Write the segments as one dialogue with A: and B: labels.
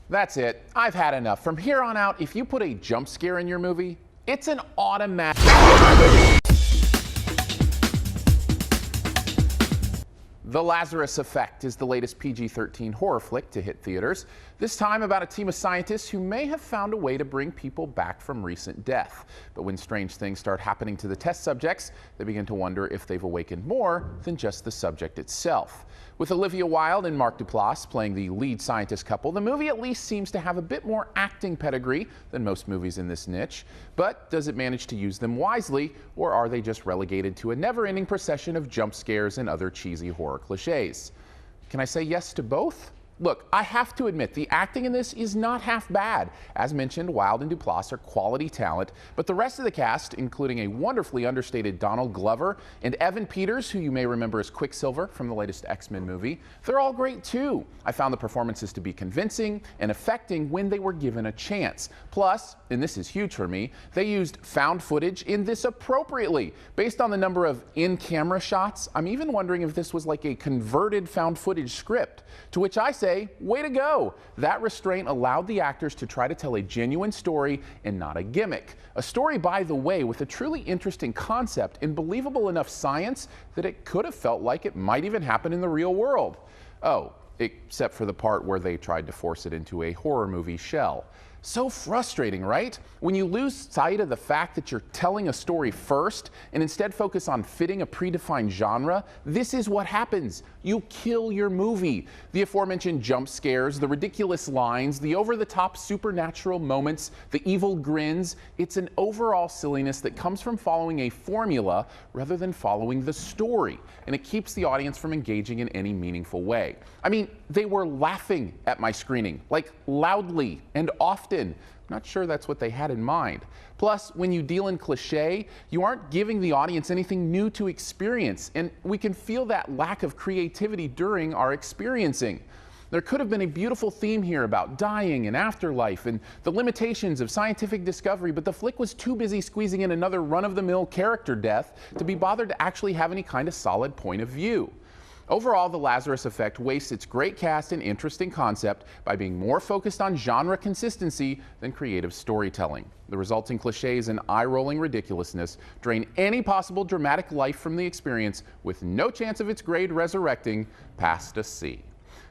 A: That's it. I've had enough. From here on out, if you put a jump scare in your movie, it's an automatic. The Lazarus Effect is the latest PG-13 horror flick to hit theaters, this time about a team of scientists who may have found a way to bring people back from recent death. But when strange things start happening to the test subjects, they begin to wonder if they've awakened more than just the subject itself. With Olivia Wilde and Mark Duplass playing the lead scientist couple, the movie at least seems to have a bit more acting pedigree than most movies in this niche. But does it manage to use them wisely, or are they just relegated to a never-ending procession of jump scares and other cheesy horror cliches? Can I say yes to both? Look, I have to admit, the acting in this is not half bad. As mentioned, Wilde and Duplass are quality talent, but the rest of the cast, including a wonderfully understated Donald Glover and Evan Peters, who you may remember as Quicksilver from the latest X-Men movie, they're all great too. I found the performances to be convincing and affecting when they were given a chance. Plus, and this is huge for me, they used found footage in this appropriately. Based on the number of in-camera shots, I'm even wondering if this was like a converted found footage script, to which I say, way to go. That restraint allowed the actors to try to tell a genuine story and not a gimmick. A story, by the way, with a truly interesting concept and believable enough science that it could have felt like it might even happen in the real world. Oh, except for the part where they tried to force it into a horror movie shell. So frustrating, right? When you lose sight of the fact that you're telling a story first and instead focus on fitting a predefined genre, this is what happens. You kill your movie. The aforementioned jump scares, the ridiculous lines, the over-the-top supernatural moments, the evil grins, it's an overall silliness that comes from following a formula rather than following the story, and it keeps the audience from engaging in any meaningful way. I mean, they were laughing at my screening, like loudly and often. Not sure that's what they had in mind. Plus, when you deal in cliche, you aren't giving the audience anything new to experience, and we can feel that lack of creativity during our experiencing. There could have been a beautiful theme here about dying and afterlife and the limitations of scientific discovery, but the flick was too busy squeezing in another run-of-the-mill character death to be bothered to actually have any kind of solid point of view. Overall, The Lazarus Effect wastes its great cast and interesting concept by being more focused on genre consistency than creative storytelling. The resulting cliches and eye-rolling ridiculousness drain any possible dramatic life from the experience, with no chance of its grade resurrecting past a C.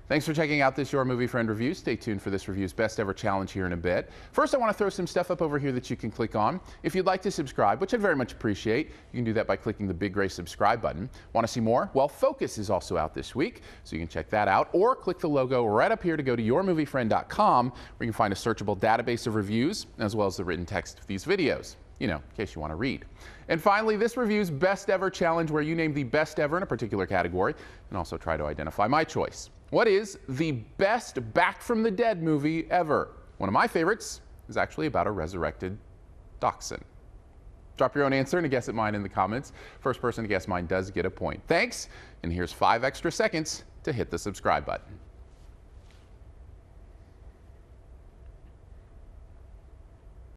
A: Thanks for checking out this Your Movie Friend review. Stay tuned for this review's best ever challenge here in a bit. First, I want to throw some stuff up over here that you can click on. If you'd like to subscribe, which I'd very much appreciate, you can do that by clicking the big gray subscribe button. Want to see more? Well, Focus is also out this week, so you can check that out, or click the logo right up here to go to yourmoviefriend.com, where you can find a searchable database of reviews, as well as the written text of these videos, in case you want to read. And finally, this review's best ever challenge, where you name the best ever in a particular category and also try to identify my choice. What is the best Back from the Dead movie ever? One of my favorites is actually about a resurrected dachshund. Drop your own answer and a guess at mine in the comments. First person to guess mine does get a point. Thanks, and here's 5 extra seconds to hit the subscribe button.